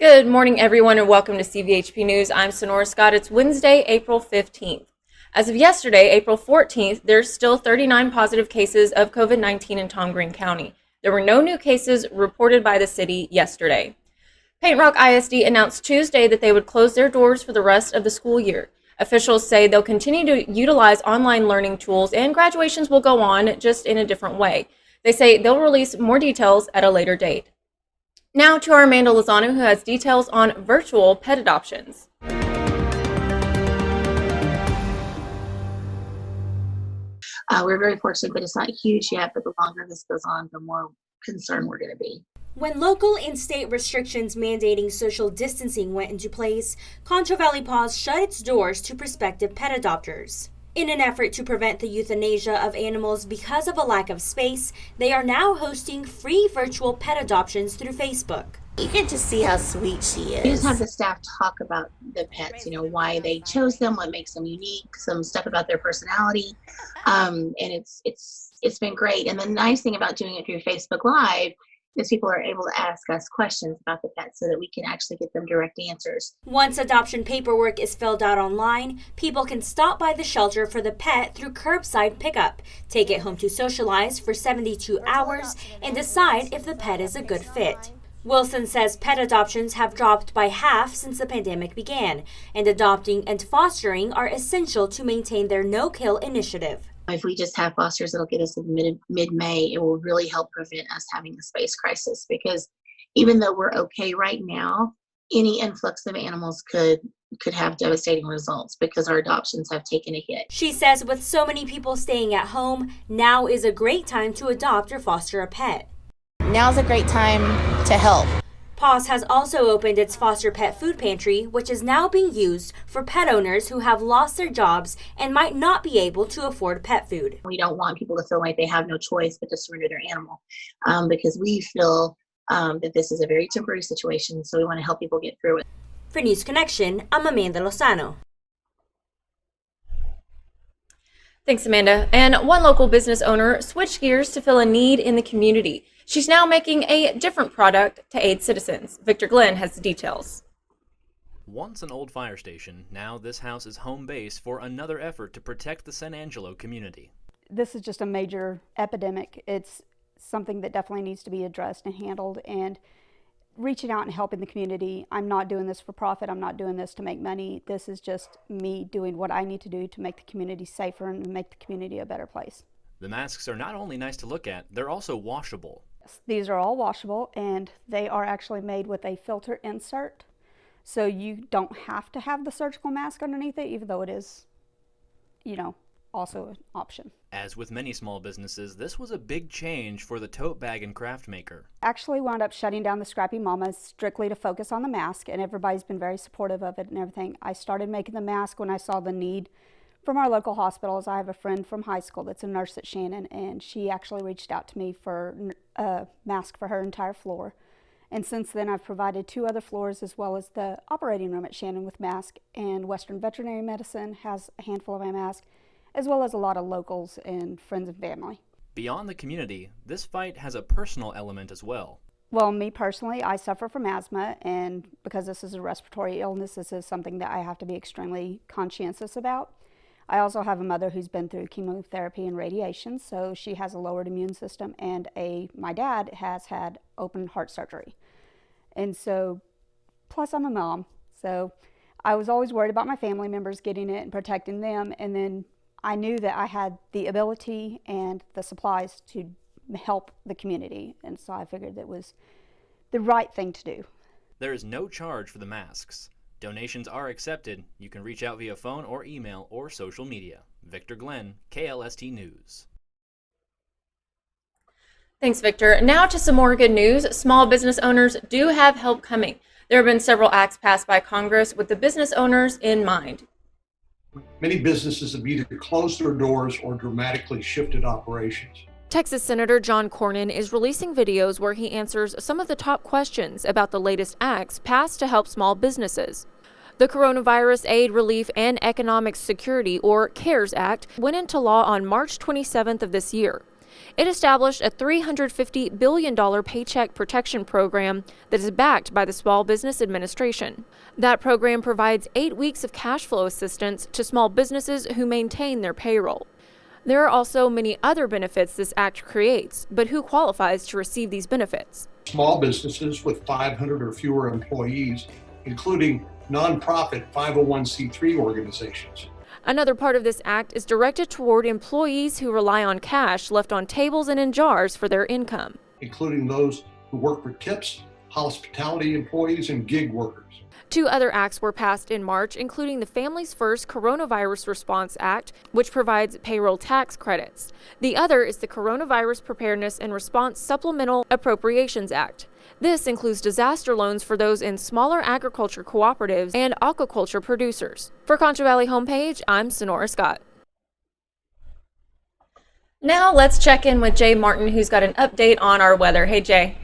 Good morning, everyone, and welcome to CVHP News. I'm Sonora Scott. It's Wednesday, April 15th. As of yesterday, April 14th, there's still 39 positive cases of COVID-19 in Tom Green County. There were no new cases reported by the city yesterday. Paint Rock ISD announced Tuesday that they would close their doors for the rest of the school year. Officials say they'll continue to utilize online learning tools and graduations will go on, just in a different way. They say they'll release more details at a later date. Now to our Amanda Lozano, who has details on virtual pet adoptions. We're very fortunate, but it's not huge yet. But the longer this goes on, the more concerned we're going to be. When local and state restrictions mandating social distancing went into place, Concho Valley Paws shut its doors to prospective pet adopters. In an effort to prevent the euthanasia of animals because of a lack of space, they are now hosting free virtual pet adoptions through Facebook. You get to see how sweet she is. We just have the staff talk about the pets, why they chose them, what makes them unique, some stuff about their personality, and it's been great. And the nice thing about doing it through Facebook Live is people are able to ask us questions about the pets so that we can actually get them direct answers. Once adoption paperwork is filled out online, people can stop by the shelter for the pet through curbside pickup, take it home to socialize for 72 hours, and decide if the pet is a good fit. Wilson says pet adoptions have dropped by half since the pandemic began, and adopting and fostering are essential to maintain their no-kill initiative. If we just have fosters that'll get us in mid-May, it will really help prevent us having a space crisis, because even though we're okay right now, any influx of animals could have devastating results because our adoptions have taken a hit. She says with so many people staying at home, now is a great time to adopt or foster a pet. Now's a great time to help. Paws has also opened its foster pet food pantry, which is now being used for pet owners who have lost their jobs and might not be able to afford pet food. We don't want people to feel like they have no choice but to surrender their animal, because we feel that this is a very temporary situation, so we want to help people get through it. For News Connection, I'm Amanda Lozano. Thanks, Amanda. And one local business owner switched gears to fill a need in the community. She's now making a different product to aid citizens. Victor Glenn has the details. Once an old fire station, now this house is home base for another effort to protect the San Angelo community. This is just a major epidemic. It's something that definitely needs to be addressed and handled, and reaching out and helping the community. I'm not doing this for profit. I'm not doing this to make money. This is just me doing what I need to do to make the community safer and make the community a better place. The masks are not only nice to look at, they're also washable. These are all washable, and they are actually made with a filter insert, so you don't have to have the surgical mask underneath it, even though it is, also an option. As with many small businesses, this was a big change for the tote bag and craft maker. Actually wound up shutting down the Scrappy Mamas strictly to focus on the mask, and everybody's been very supportive of it and everything. I started making the mask when I saw the need from our local hospitals. I have a friend from high school that's a nurse at Shannon, and she actually reached out to me for a mask for her entire floor. And since then, I've provided 2 other floors, as well as the operating room at Shannon with masks, and Western Veterinary Medicine has a handful of my masks, as well as a lot of locals and friends and family. Beyond the community, this fight has a personal element as well. Well, me personally, I suffer from asthma, and because this is a respiratory illness, this is something that I have to be extremely conscientious about. I also have a mother who's been through chemotherapy and radiation, so she has a lowered immune system, and my dad has had open heart surgery. And so, plus I'm a mom, so I was always worried about my family members getting it and protecting them, and then I knew that I had the ability and the supplies to help the community, and so I figured that was the right thing to do. There is no charge for the masks. Donations are accepted. You can reach out via phone or email or social media. Victor Glenn, KLST News. Thanks, Victor. Now to some more good news. Small business owners do have help coming. There have been several acts passed by Congress with the business owners in mind. Many businesses have either closed their doors or dramatically shifted operations. Texas Senator John Cornyn is releasing videos where he answers some of the top questions about the latest acts passed to help small businesses. The Coronavirus Aid, Relief, and Economic Security, or CARES Act, went into law on March 27th of this year. It established a $350 billion Paycheck Protection Program that is backed by the Small Business Administration. That program provides 8 weeks of cash flow assistance to small businesses who maintain their payroll. There are also many other benefits this act creates, but who qualifies to receive these benefits? Small businesses with 500 or fewer employees, including nonprofit 501c3 organizations. Another part of this act is directed toward employees who rely on cash left on tables and in jars for their income, including those who work for tips, hospitality employees, and gig workers. 2 other acts were passed in March, including the Families First Coronavirus Response Act, which provides payroll tax credits. The other is the Coronavirus Preparedness and Response Supplemental Appropriations Act. This includes disaster loans for those in smaller agriculture cooperatives and aquaculture producers. For Concho Valley Homepage, I'm Sonora Scott. Now let's check in with Jay Martin, who's got an update on our weather. Hey, Jay.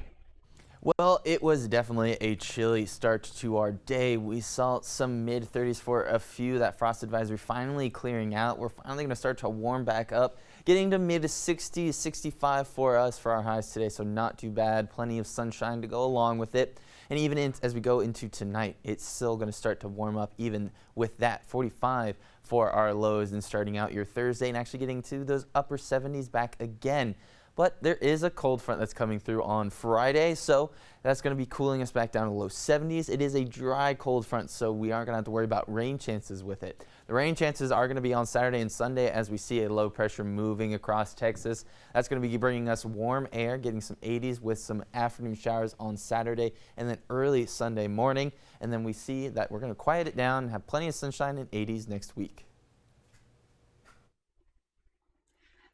Well, it was definitely a chilly start to our day. We saw some mid-30s for a few. That frost advisory finally clearing out. We're finally going to start to warm back up, getting to mid-60s, 65 for us for our highs today, so not too bad. Plenty of sunshine to go along with it. And even as we go into tonight, it's still going to start to warm up even with that 45 for our lows and starting out your Thursday and actually getting to those upper 70s back again. But there is a cold front that's coming through on Friday, so that's going to be cooling us back down to low 70s. It is a dry cold front, so we aren't going to have to worry about rain chances with it. The rain chances are going to be on Saturday and Sunday as we see a low pressure moving across Texas. That's going to be bringing us warm air, getting some 80s with some afternoon showers on Saturday and then early Sunday morning. And then we see that we're going to quiet it down and have plenty of sunshine and 80s next week.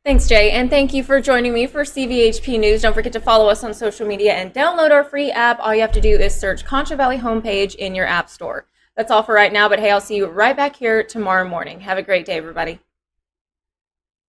Thanks, Jay, and thank you for joining me for CVHP News. Don't forget to follow us on social media and download our free app. All you have to do is search Concho Valley Homepage in your app store. That's all for right now, but hey, I'll see you right back here tomorrow morning. Have a great day, everybody.